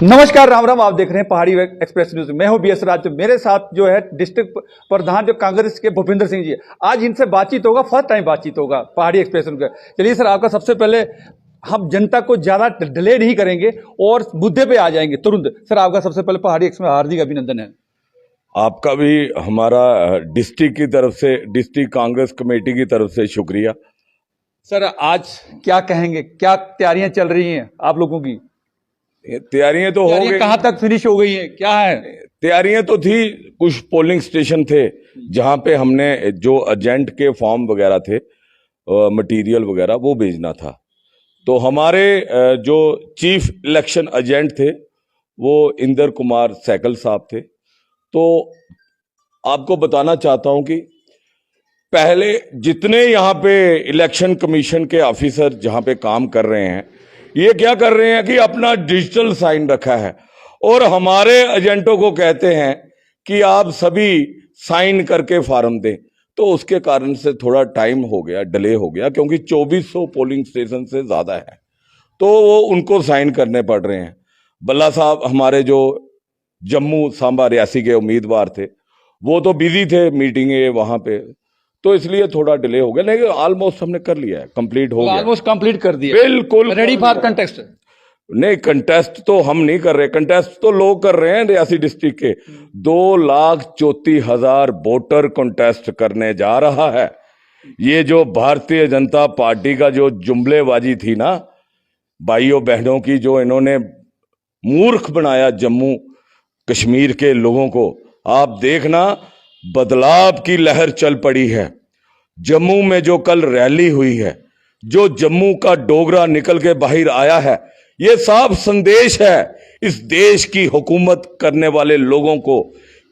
नमस्कार, राम राम। आप देख रहे हैं पहाड़ी एक्सप्रेस न्यूज। मैं हूं बीएस राज। मेरे साथ जो है डिस्ट्रिक्ट प्रधान जो कांग्रेस के भूपिंदर सिंह जी। आज इनसे बातचीत होगा, फर्स्ट टाइम बातचीत होगा पहाड़ी एक्सप्रेस न्यूज। चलिए सर, आपका सबसे पहले हम जनता को ज्यादा डिले नहीं करेंगे और मुद्दे पे आ जाएंगे तुरंत। सर, आपका सबसे पहले पहाड़ी एक्सप्रेस में हार्दिक अभिनंदन है। आपका भी हमारा डिस्ट्रिक्ट की तरफ से, डिस्ट्रिक्ट कांग्रेस कमेटी की तरफ से शुक्रिया। सर, आज क्या कहेंगे, क्या तैयारियां चल रही हैं आप लोगों की? तैयारियां तो हो गई। कहां तक फिनिश हो गई है, क्या है? तैयारियां तो थी, कुछ पोलिंग स्टेशन थे जहां पे हमने जो एजेंट के फॉर्म वगैरह थे, मटेरियल वगैरह वो भेजना था। तो हमारे जो चीफ इलेक्शन एजेंट थे वो इंदर कुमार सैकल साहब थे। तो आपको बताना चाहता हूं कि पहले जितने यहाँ पे इलेक्शन कमीशन के ऑफिसर जहाँ पे काम कर रहे हैं, ये क्या कर रहे हैं कि अपना डिजिटल साइन रखा है और हमारे एजेंटों को कहते हैं कि आप सभी साइन करके फार्म दें। तो उसके कारण से थोड़ा टाइम हो गया, डिले हो गया, क्योंकि 2400 पोलिंग स्टेशन से ज़्यादा है तो वो उनको साइन करने पड़ रहे हैं। बल्ला साहब हमारे जो जम्मू सांबा रियासी के उम्मीदवार थे वो तो बिजी थे, मीटिंगे वहाँ पे, तो इसलिए थोड़ा डिले हो गया। लेकिन ऑलमोस्ट हमने कर लिया है, कंप्लीट हो गया, ऑलमोस्ट कंप्लीट कर दिया, बिल्कुल रेडी फॉर कंटेस्ट। नहीं, कंटेस्ट तो हम नहीं कर रहे, कंटेस्ट तो लोग कर रहे हैं रियासी डिस्ट्रिक्ट के। 2,34,000 वोटर कंटेस्ट करने जा रहा है। ये जो भारतीय जनता पार्टी का जो जुमलेबाजी थी ना भाइयों बहनों की, जो इन्होंने मूर्ख बनाया जम्मू कश्मीर के लोगों को, आप देखना बदलाव की लहर चल पड़ी है। जम्मू में जो कल रैली हुई है, जो जम्मू का डोगरा निकल के बाहर आया है, ये साफ संदेश है इस देश की हुकूमत करने वाले लोगों को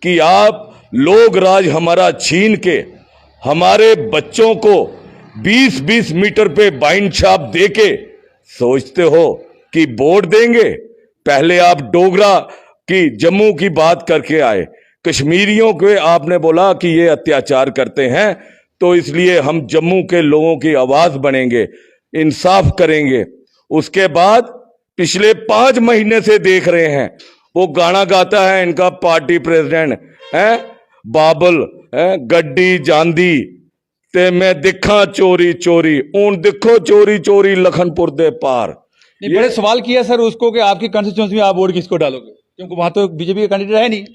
कि आप लोग राज हमारा छीन के हमारे बच्चों को 20-20 मीटर पे बाइंड छाप दे के सोचते हो कि वोट देंगे। पहले आप डोगरा की जम्मू की बात करके आए, कश्मीरियों के आपने बोला कि ये अत्याचार करते हैं, तो इसलिए हम जम्मू के लोगों की आवाज बनेंगे, इंसाफ करेंगे। उसके बाद पिछले 5 महीने से देख रहे हैं वो गाना गाता है इनका पार्टी प्रेसिडेंट है बाबल है, गड्डी जांदी ते मैं दिखा चोरी चोरी, ऊन दिखो चोरी चोरी लखनपुर दे पार। बड़े सवाल किया सर उसको कि आपकी कंस्टिट्यूएंसी में आप वोट किसको डालोगे, क्योंकि वहां तो बीजेपी का कैंडिडेट है नहीं।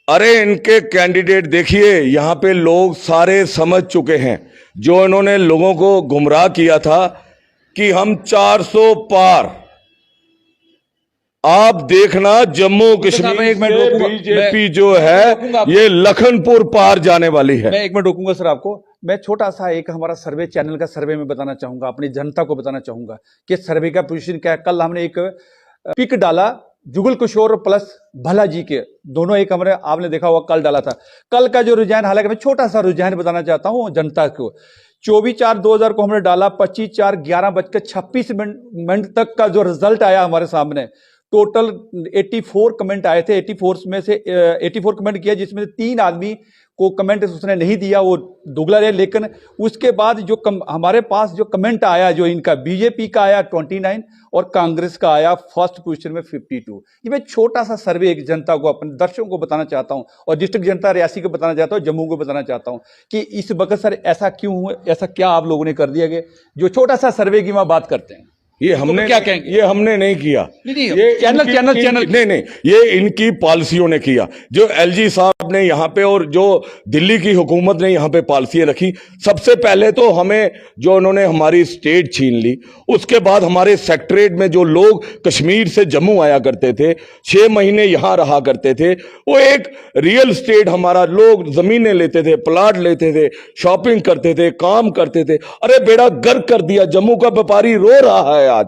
अरे इनके कैंडिडेट देखिए, यहां पे लोग सारे समझ चुके हैं। जो इन्होंने लोगों को गुमराह किया था कि हम 400 पार, आप देखना जम्मू कश्मीर से बीजेपी जो है ये लखनपुर पार जाने वाली है। मैं 1 मिनट रोकूंगा सर आपको। मैं छोटा सा एक हमारा सर्वे, चैनल का सर्वे में बताना चाहूंगा, अपनी जनता को बताना चाहूंगा कि सर्वे का पोजीशन क्या है। कल हमने एक पिक डाला जुगल किशोर प्लस भला जी के, दोनों एक हमने, आपने देखा हुआ कल डाला था। कल का जो रुझान, हालांकि मैं छोटा सा रुझान बताना चाहता हूं जनता को। 24/4/2000 को हमने डाला, 25/4 11:26 तक का जो रिजल्ट आया हमारे सामने, टोटल 84 कमेंट आए थे। 84 में से 84 कमेंट किया, जिसमें से 3 आदमी को कमेंट उसने नहीं दिया, वो दुगला है। लेकिन उसके बाद जो हमारे पास जो कमेंट आया, जो इनका बीजेपी का आया 29 और कांग्रेस का आया फर्स्ट पोजीशन में 52। ये मैं छोटा सा सर्वे एक जनता को, अपने दर्शकों को बताना चाहता हूं, और डिस्ट्रिक्ट जनता रियासी को बताना चाहता हूं, जम्मू को बताना चाहता हूं कि इस वक्त सर ऐसा क्यों हुआ, ऐसा क्या आप लोगों ने कर दिया कि जो छोटा सा सर्वे की वहां बात करते हैं। ये हमने क्या कहेंगे? ये हमने नहीं किया, ये चैनल नहीं, ये इनकी पॉलिसियों ने किया। जो एलजी साहब ने यहाँ पे और जो दिल्ली की हुकूमत ने यहाँ पे पॉलिसियां रखी, सबसे पहले तो हमें जो उन्होंने हमारी स्टेट छीन ली, उसके बाद हमारे सेक्रेटरीट में जो लोग कश्मीर से जम्मू आया करते थे, 6 महीने यहाँ रहा करते थे, वो एक रियल स्टेट हमारा, लोग जमीनें लेते थे, प्लाट लेते थे, शॉपिंग करते थे, काम करते थे। अरे बेड़ा गर्क कर दिया, जम्मू का व्यापारी रो रहा है आज।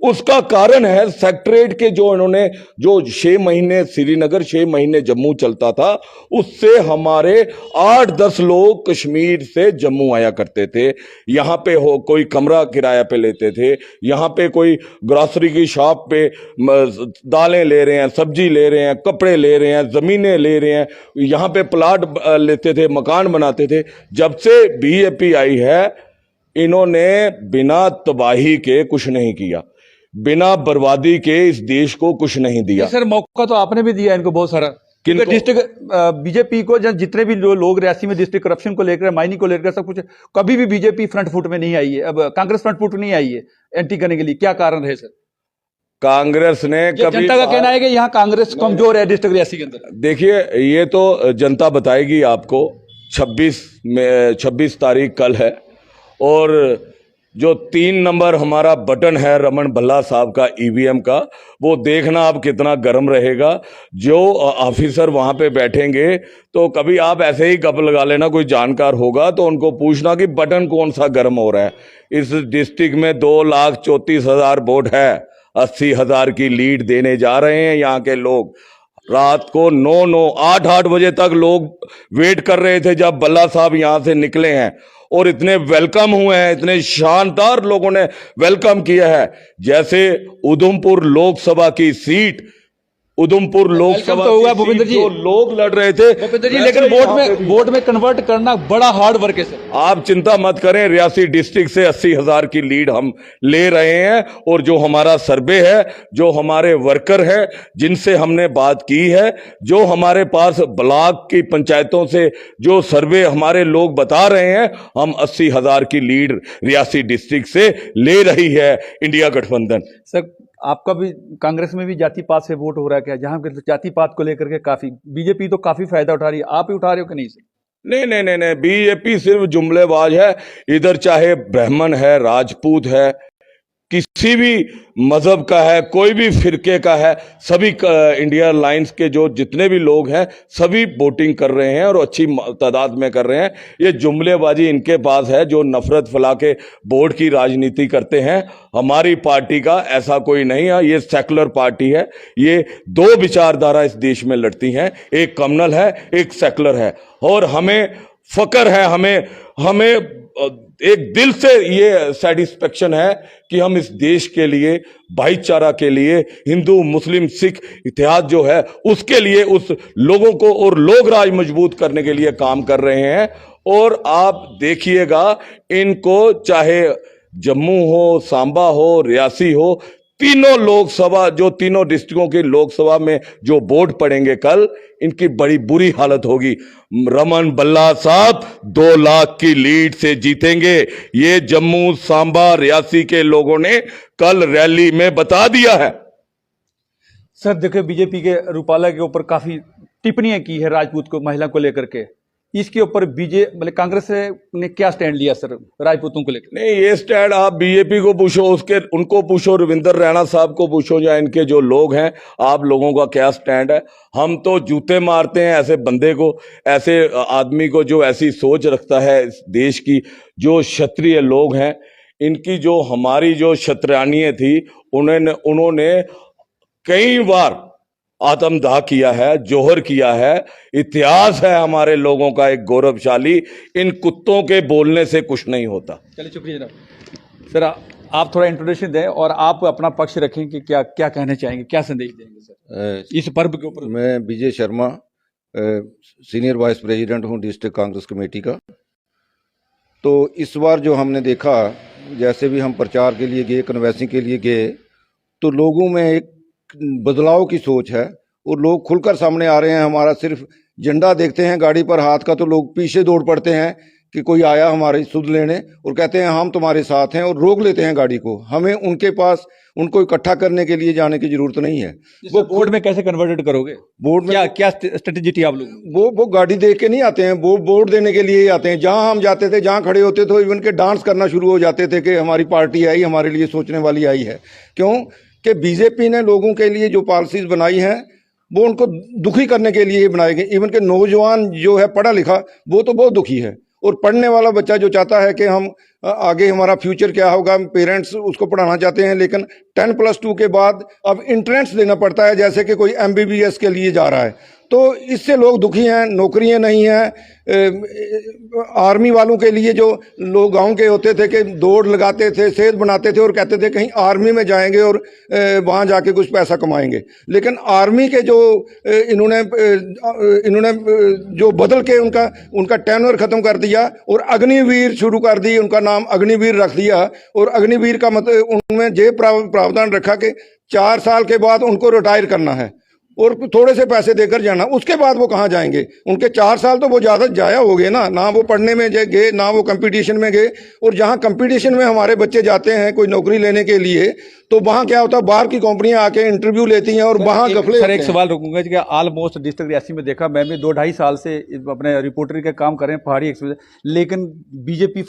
उसका कारण है सेक्रेटरीट के जो इन्होंने, जो 6 महीने श्रीनगर 6 महीने जम्मू चलता था, उससे हमारे 8-10 लोग कश्मीर से जम्मू आया करते थे। यहां पे हो कोई कमरा किराया पे लेते थे, यहां पे कोई ग्रोसरी की शॉप पे दालें ले रहे हैं, सब्जी ले रहे हैं, कपड़े ले रहे हैं, जमीनें ले रहे हैं, यहां पे प्लाट लेते थे, मकान बनाते थे। जब से बीजेपी आई है, इन्होंने बिना तबाही के कुछ नहीं किया। बिना बर्बादी के इस देश को कुछ नहीं दिया। सर मौका तो आपने भी दिया इनको बहुत सारा, किनको? डिस्ट्रिक्ट बीजेपी को, जितने भी लोग रियासी में डिस्ट्रिक्ट करप्शन को लेकर, माइनिंग को लेकर सब कुछ, कभी भी बीजेपी फ्रंट फुट में नहीं आई है, अब कांग्रेस फ्रंट फुट नहीं आई है एंटी करने के लिए, क्या कारण है सर? कांग्रेस ने कभी, जनता का कहना है कि यहाँ कांग्रेस कमजोर है डिस्ट्रिक्ट रियासी के अंदर। देखिए ये तो जनता बताएगी आपको। 26 तारीख कल है, और जो 3 नंबर हमारा बटन है रमन भल्ला साहब का ईवीएम का, वो देखना आप कितना गर्म रहेगा। जो ऑफिसर वहां पे बैठेंगे तो कभी आप ऐसे ही गप लगा लेना, कोई जानकार होगा तो उनको पूछना कि बटन कौन सा गर्म हो रहा है। इस डिस्ट्रिक्ट में 2,34,000 वोट है, 80,000 की लीड देने जा रहे हैं यहाँ के लोग। रात को 8 बजे तक लोग वेट कर रहे थे जब भल्ला साहब यहां से निकले हैं, और इतने वेलकम हुए हैं, इतने शानदार लोगों ने वेलकम किया है। जैसे उधमपुर लोकसभा की सीट, उधमपुर लोकसभा तो होगा की भूपेंद्र सीट जी, जो लोग लड़ रहे थे, भूपेंद्र जी, लेकिन वोट में कन्वर्ट करना बड़ा हार्ड वर्क है सर। आप चिंता मत करें, रियासी डिस्ट्रिक्ट से 80,000 की लीड हम ले रहे हैं। और जो हमारा सर्वे है, जो हमारे वर्कर है जिनसे हमने बात की है, जो हमारे पास ब्लॉक की पंचायतों से जो सर्वे हमारे लोग बता रहे हैं, हम 80,000 की लीड रियासी डिस्ट्रिक्ट से ले रही है इंडिया गठबंधन। सर आपका भी कांग्रेस में भी जाति पात से वोट हो रहा है क्या? जहां पे जाति पात को लेकर के काफी बीजेपी तो काफी फायदा उठा रही है, आप ही उठा रहे हो कि नहीं सर? नहीं, बीजेपी सिर्फ जुमलेबाज है। इधर चाहे ब्राह्मण है, राजपूत है, किसी भी मजहब का है, कोई भी फिरके का है, सभी इंडिया अलायंस के जो जितने भी लोग हैं सभी वोटिंग कर रहे हैं और अच्छी तादाद में कर रहे हैं। ये जुमलेबाजी इनके पास है जो नफरत फैला के वोट की राजनीति करते हैं। हमारी पार्टी का ऐसा कोई नहीं है, ये सेकुलर पार्टी है। ये 2 विचारधारा इस देश में लड़ती हैं, एक कम्युनल है, एक सेकुलर है। और हमें फक्र है, हमें एक दिल से ये सेटिस्फेक्शन है कि हम इस देश के लिए, भाईचारा के लिए, हिंदू मुस्लिम सिख इतिहाद जो है उसके लिए, उस लोगों को और लोग राज मजबूत करने के लिए काम कर रहे हैं। और आप देखिएगा, इनको चाहे जम्मू हो, सांबा हो, रियासी हो, तीनों लोकसभा, जो तीनों डिस्ट्रिक्टों की लोकसभा में जो वोट पड़ेंगे कल, इनकी बड़ी बुरी हालत होगी। रमन भल्ला साहब 2 लाख की लीड से जीतेंगे, ये जम्मू सांबा रियासी के लोगों ने कल रैली में बता दिया है। सर देखिए, बीजेपी के रूपाला के ऊपर काफी टिप्पणियां की है राजपूत को, महिला को लेकर के, इसके ऊपर मतलब कांग्रेस ने क्या स्टैंड लिया सर राजपूतों को लेकर? नहीं, ये स्टैंड आप बीजेपी को पूछो, उनको पूछो, रविंदर रैना साहब को पूछो, या इनके जो लोग हैं, आप लोगों का क्या स्टैंड है। हम तो जूते मारते हैं ऐसे बंदे को, ऐसे आदमी को जो ऐसी सोच रखता है इस देश की। जो क्षत्रिय लोग हैं, इनकी जो हमारी जो क्षत्रियानियां थी, उन्होंने कई बार आत्मदाह किया है, जोहर किया है। इतिहास है हमारे लोगों का एक गौरवशाली। इन कुत्तों के बोलने से कुछ नहीं होता। चलिए शुक्रिया जनाब। सर आप थोड़ा इंट्रोडक्शन दें और आप अपना पक्ष रखें कि क्या क्या कहना चाहेंगे, क्या संदेश देंगे सर इस पर्व के ऊपर? मैं Vijay Sharma, senior vice president हूं डिस्ट्रिक्ट कांग्रेस कमेटी का। तो इस बार जो हमने देखा, जैसे भी हम प्रचार के लिए गए, कन्वेंसिंग के लिए गए, तो लोगों में एक बदलाव की सोच है और लोग खुलकर सामने आ रहे हैं। हमारा सिर्फ झंडा देखते हैं गाड़ी पर हाथ का तो लोग पीछे दौड़ पड़ते हैं कि कोई आया हमारी सुध लेने, और कहते हैं हम तुम्हारे साथ हैं, और रोक लेते हैं गाड़ी को। हमें उनके पास उनको इकट्ठा करने के लिए जाने की जरूरत नहीं है। वो बोर्ड में कैसे कन्वर्टेड करोगे? बोर्ड में क्या स्ट्रेटेजी थी आप लोग? वो गाड़ी देख के नहीं आते हैं, वो वोट देने के लिए ही आते हैं। जहां हम जाते थे, जहां खड़े होते थे, इवन के डांस करना शुरू हो जाते थे कि हमारी पार्टी आई, हमारे लिए सोचने वाली आई है। क्यों कि बीजेपी ने लोगों के लिए जो पॉलिसीज बनाई हैं वो उनको दुखी करने के लिए बनाए गए। इवन के नौजवान जो है पढ़ा लिखा, वो तो बहुत दुखी है, और पढ़ने वाला बच्चा जो चाहता है कि हम आगे हमारा फ्यूचर क्या होगा, पेरेंट्स उसको पढ़ाना चाहते हैं, लेकिन 10+2 के बाद अब एंट्रेंस देना पड़ता है, जैसे कि कोई MBBS के लिए जा रहा है। तो इससे लोग दुखी हैं, नौकरियां नहीं हैं। आर्मी वालों के लिए जो लोग गांव के होते थे कि दौड़ लगाते थे, सेहत बनाते थे और कहते थे कहीं आर्मी में जाएंगे और वहां जाके कुछ पैसा कमाएंगे, लेकिन आर्मी के जो इन्होंने जो बदल के उनका टेन्योर खत्म कर दिया और अग्निवीर शुरू कर दी, उनका नाम अग्निवीर रख दिया, और अग्निवीर का मतलब उनमें ये प्रावधान रखा कि 4 साल के बाद उनको रिटायर करना है और थोड़े से पैसे देकर जाना। उसके बाद वो कहाँ जाएंगे? उनके 4 साल तो वो ज़्यादा जाया हो गए ना, ना वो पढ़ने में गए, ना वो कंपटीशन में गए। और जहाँ कंपटीशन में हमारे बच्चे जाते हैं कोई नौकरी लेने के लिए, तो वहाँ क्या होता है, बाहर की कंपनियां आके इंटरव्यू लेती हैं और वहाँ गफले। सर एक सवाल रुकूंगा कि ऑलमोस्ट डिस्ट्रिक्ट रियासी में देखा, मैं भी 2-2.5 साल से अपने रिपोर्टर का काम कर रहे हैं पहाड़ी एक्सप्रेस, लेकिन बीजेपी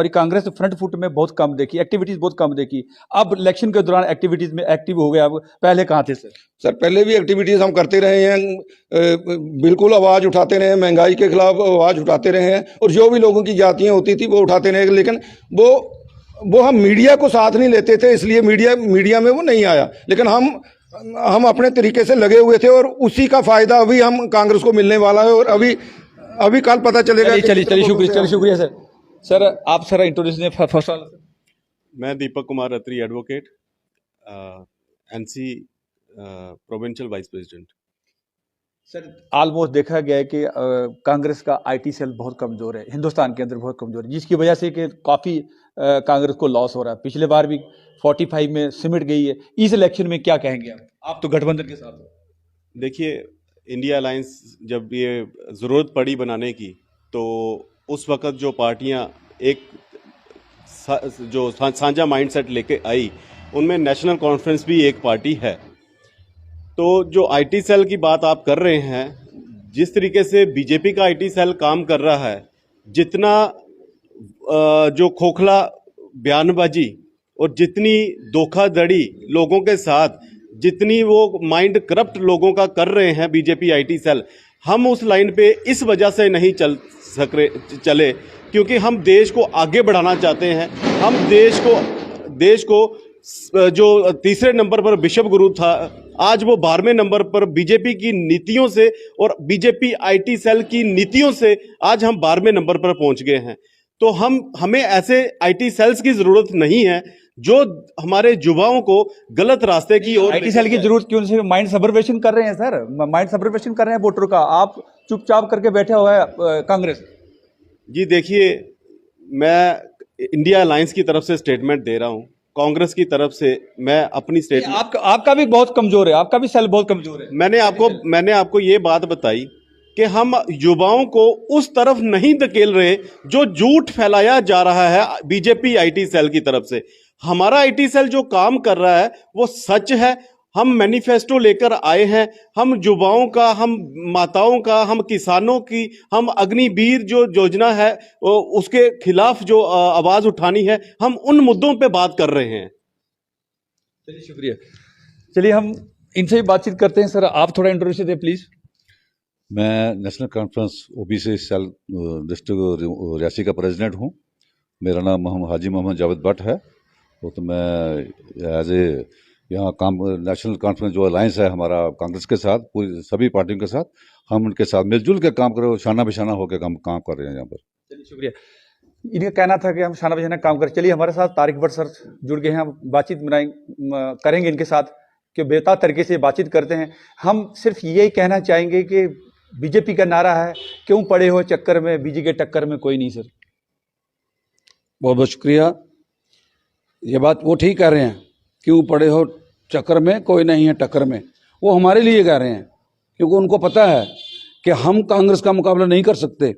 कांग्रेस फ्रंट फुट में बहुत कम देखी, एक्टिविटीज बहुत कम देखी। अब इलेक्शन के दौरान एक्टिविटीज में एक्टिव हो गए, अब पहले कहाँ थे सर? सर पहले भी एक्टिविटीज़ हम करते रहे हैं, बिल्कुल आवाज़ उठाते रहे हैं, महंगाई के खिलाफ आवाज़ उठाते रहे हैं, और जो भी लोगों की जातियाँ होती थी वो उठाते रहे, लेकिन वो हम मीडिया को साथ नहीं लेते थे, इसलिए मीडिया में वो नहीं आया। लेकिन हम अपने तरीके से लगे हुए थे, और उसी का फ़ायदा अभी हम कांग्रेस को मिलने वाला है, और अभी कल पता चलेगा। चलिए शुक्रिया सर। सर आप सर इंट्रोड्यूस फर्स्ट वाला। मैं Deepak Kumar Atri, advocate, NC provincial vice president. Sir almost देखा गया है कि कांग्रेस का आईटी सेल बहुत कमजोर है, हिंदुस्तान के अंदर बहुत कमजोर है, जिसकी वजह से कि काफ़ी कांग्रेस को लॉस हो रहा है। पिछले बार भी 45 में सिमट गई है। इस इलेक्शन में क्या कहेंगे आप तो गठबंधन के साथ हो। देखिए, इंडिया अलायंस जब ये ज़रूरत पड़ी बनाने की, तो उस वक़्त जो पार्टियां एक जो साझा माइंडसेट लेके आई, उनमें नेशनल कॉन्फ्रेंस भी एक पार्टी है। तो जो आईटी सेल की बात आप कर रहे हैं, जिस तरीके से बीजेपी का आईटी सेल काम कर रहा है, जितना जो खोखला बयानबाजी और जितनी धोखाधड़ी लोगों के साथ, जितनी वो माइंड करप्ट लोगों का कर रहे हैं बीजेपी आईटी सेल, हम उस लाइन पे इस वजह से नहीं चले क्योंकि हम देश को आगे बढ़ाना चाहते हैं। हम देश को जो तीसरे नंबर पर विश्व गुरु था, आज वो 12वें नंबर पर बीजेपी की नीतियों से और बीजेपी आईटी सेल की नीतियों से आज हम 12वें नंबर पर पहुंच गए हैं। तो हमें ऐसे आईटी सेल्स की जरूरत नहीं है जो हमारे युवाओं को गलत रास्ते की ओर। आईटी सेल की जरूरत क्यों? से माइंड सब्वर्वेशन कर रहे हैं सर, माइंड सब्वर्वेशन कर रहे हैं वोटर का। आप चुपचाप करके बैठे हुआ है कांग्रेस। जी देखिए, मैं इंडिया अलायंस की तरफ से स्टेटमेंट दे रहा हूं, कांग्रेस की तरफ से मैं अपनी स्टेटमेंट। आपका भी बहुत कमजोर है, आपका भी सेल बहुत कमजोर है। मैंने आपको ये बात बताई कि हम युवाओं को उस तरफ नहीं धकेल रहे जो झूठ फैलाया जा रहा है बीजेपी आईटी सेल की तरफ से। हमारा आईटी सेल जो काम कर रहा है वो सच है। हम मैनिफेस्टो लेकर आए हैं, हम युवाओं का, हम माताओं का, हम किसानों की, हम अग्निवीर जो योजना है उसके खिलाफ जो आवाज उठानी है, हम उन मुद्दों पे बात कर रहे हैं। चलिए शुक्रिया। चलिए हम इनसे भी बातचीत करते हैं। सर आप थोड़ा इंट्रोड्यूस दें प्लीज। मैं National Conference OBC cell district Reasi का प्रेसिडेंट हूँ। मेरा नाम हाजी मोहम्मद जावेद भट्ट है। तो मैं एज ए यहाँ काम नेशनल कॉन्फ्रेंस जो अलायंस है हमारा कांग्रेस के साथ, पूरी सभी पार्टियों के साथ, हम उनके साथ मिलजुल के काम करें, शाना बिशाना होकर हम काम कर रहे हैं यहाँ पर। चलिए शुक्रिया। इनका कहना था कि हम शाना बिशाना काम करें। चलिए हमारे साथ तारिक भट्ट सर जुड़ गए हैं, हम बातचीत करेंगे इनके साथ कि बेहतर तरीके से बातचीत करते हैं। हम सिर्फ यही कहना चाहेंगे कि बीजेपी का नारा है, क्यों पड़े हो चक्कर में, बीजेपी के टक्कर में कोई नहीं। सर बहुत बहुत शुक्रिया। ये बात वो ठीक कह रहे हैं, क्यों पड़े हो चक्कर में, कोई नहीं है टक्कर में। वो हमारे लिए कह रहे हैं क्योंकि उनको पता है कि हम कांग्रेस का मुकाबला नहीं कर सकते।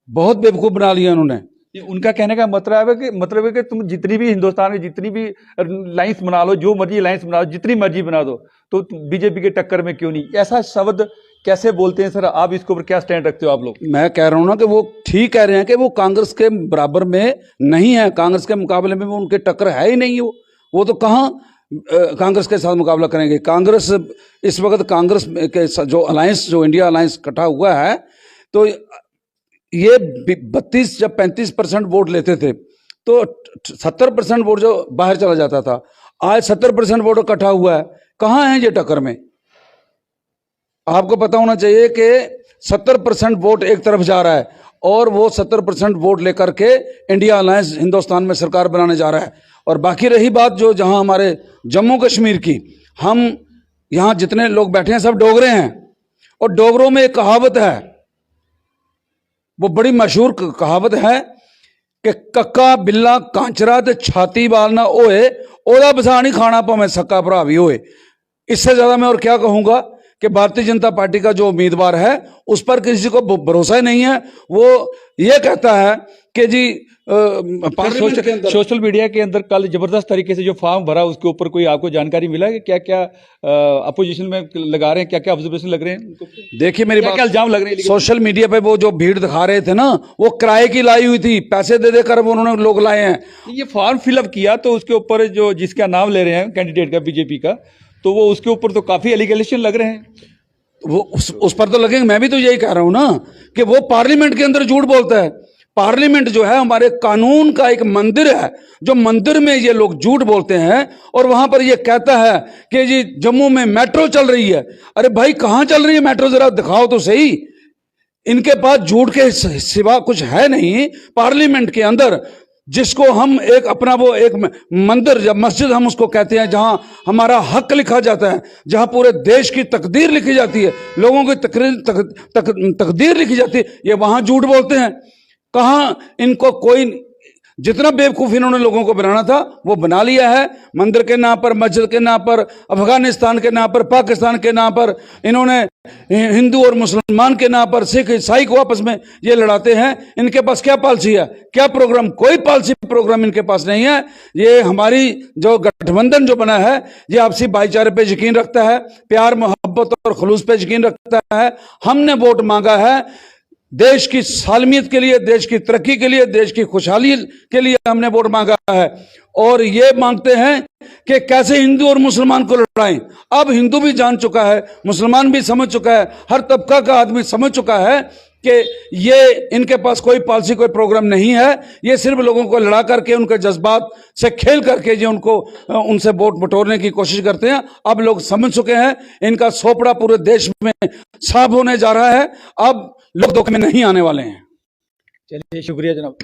बहुत बेवकूफ़ बना लिया उन्होंने। उनका कहने का मतलब है कि तुम जितनी भी हिंदुस्तान में जितनी भी लाइन्स बना लो, जो मर्जी लाइन्स बना लो, जितनी मर्जी बना दो, तो बीजेपी के टक्कर में क्यों नहीं। ऐसा शब्द कैसे बोलते हैं सर? आप इसके ऊपर क्या स्टैंड रखते हो आप लोग? मैं कह रहा हूँ ना कि वो ठीक कह रहे हैं कि वो कांग्रेस के बराबर में नहीं है, कांग्रेस के मुकाबले में वो उनके टक्कर है ही नहीं। वो तो कहाँ कांग्रेस के साथ मुकाबला करेंगे। कांग्रेस इस वक्त कांग्रेस के जो अलायंस, जो इंडिया अलायंस इकट्ठा हुआ है, तो ये 32 या 35% वोट लेते थे, तो 70% वोट जो बाहर चला जाता था। आज 70% वोट इकट्ठा हुआ है, कहाँ है ये टक्कर में? आपको पता होना चाहिए कि 70% वोट एक तरफ जा रहा है और वो 70% वोट लेकर के इंडिया अलायंस हिंदुस्तान में सरकार बनाने जा रहा है। और बाकी रही बात जो जहां हमारे जम्मू कश्मीर की, हम यहाँ जितने लोग बैठे हैं सब डोगरे हैं, और डोगरों में एक कहावत है, वो बड़ी मशहूर कहावत है कि कक्का बिल्ला कांचरा ते छाती बाल ना होए, ओदा बसा नहीं खाना भावें सक्का भरा भी होए। इससे ज्यादा मैं और क्या कहूंगा कि भारतीय जनता पार्टी का जो उम्मीदवार है उस पर किसी को भरोसा ही नहीं है। वो ये कहता है कि जी पार्लियामेंट के अंदर सोशल मीडिया के अंदर कल जबरदस्त तरीके से जो फॉर्म भरा उसके ऊपर कोई आपको जानकारी मिला कि क्या क्या अपोजिशन में लगा रहे हैं, क्या क्या ऑब्जर्वेशन लग रहे हैं, देखिए मेरी क्या बात, क्या इल्जाम लग रहे हैं? सोशल मीडिया पे वो जो भीड़ दिखा रहे थे ना, वो किराए की लाई हुई थी, पैसे दे देकर वो उन्होंने लोग लाए हैं। ये फॉर्म फिलअप किया तो उसके ऊपर जो जिसका नाम ले रहे हैं कैंडिडेट का बीजेपी का, तो वो उसके ऊपर तो काफी एलिगेशन लग रहे हैं। वो उस पर तो लगेंगे। मैं भी तो यही कह रहा हूं ना कि वो पार्लियामेंट के अंदर झूठ बोलता है। पार्लियामेंट जो है हमारे कानून का एक मंदिर है, जो मंदिर में ये लोग झूठ बोलते हैं और वहां पर ये कहता है कि जी जम्मू में मेट्रो चल रही है। अरे भाई कहां चल रही है मेट्रो, जरा दिखाओ तो सही। इनके पास झूठ के सिवा कुछ है नहीं। पार्लियामेंट के अंदर जिसको हम एक अपना वो एक मंदिर, जब मस्जिद हम उसको कहते हैं, जहां हमारा हक लिखा जाता है, जहां पूरे देश की तकदीर लिखी जाती है, लोगों की तकदीर लिखी जाती है, ये वहां झूठ बोलते हैं। कहां इनको कोई, जितना बेवकूफ इन्होंने लोगों को बनाना था वो बना लिया है। मंदिर के नाम पर, मस्जिद के नाम पर, अफगानिस्तान के नाम पर, पाकिस्तान के नाम पर, इन्होंने हिंदू और मुसलमान के नाम पर, सिख ईसाई को आपस में ये लड़ाते हैं। इनके पास क्या पॉलिसी है, क्या प्रोग्राम? कोई पॉलिसी प्रोग्राम इनके पास नहीं है। ये हमारी जो गठबंधन जो बना है, ये आपसी भाईचारे पे यकीन रखता है, प्यार मोहब्बत और खुलूस पे यकीन रखता है। हमने वोट मांगा है देश की सालमियत के लिए, देश की तरक्की के लिए, देश की खुशहाली के लिए हमने वोट मांगा है। और ये मांगते हैं कि कैसे हिंदू और मुसलमान को लड़ाएं। अब हिंदू भी जान चुका है, मुसलमान भी समझ चुका है, हर तबका का आदमी समझ चुका है कि ये इनके पास कोई पॉलिसी, कोई प्रोग्राम नहीं है। ये सिर्फ लोगों को लड़ा करके, उनके जज्बात से खेल करके जो उनको उनसे वोट बटोरने की कोशिश करते हैं। अब लोग समझ चुके हैं, इनका सोपड़ा पूरे देश में साफ होने जा रहा है। अब लोग धोखे में नहीं आने वाले हैं। चलिए शुक्रिया जनाब।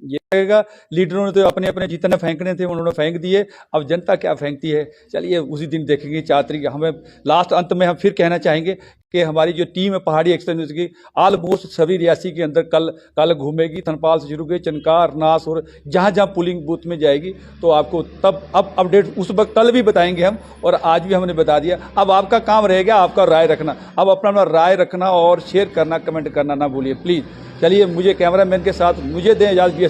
ये कहेगा लीडरों ने तो अपने अपने जितने फेंकने थे उन्होंने फेंक दिए, अब जनता क्या फेंकती है चलिए उसी दिन देखेंगे। 4 तारीख हमें लास्ट अंत में हम फिर कहना चाहेंगे कि हमारी जो टीम है पहाड़ी एक्सप्रेस न्यूज़ की ऑलमोस्ट सभी रियासी के अंदर कल घूमेगी। थनपाल से शुरू हुई, चनकार, नास और जहाँ जहाँ पुलिंग बूथ में जाएगी तो आपको तब अब अपडेट उस वक्त कल भी बताएंगे हम, और आज भी हमने बता दिया। अब आपका काम रहेगा आपका राय रखना, अब अपना राय रखना और शेयर करना, कमेंट करना ना भूलिए प्लीज़। चलिए मुझे कैमरामैन के साथ मुझे दें इजाज़त।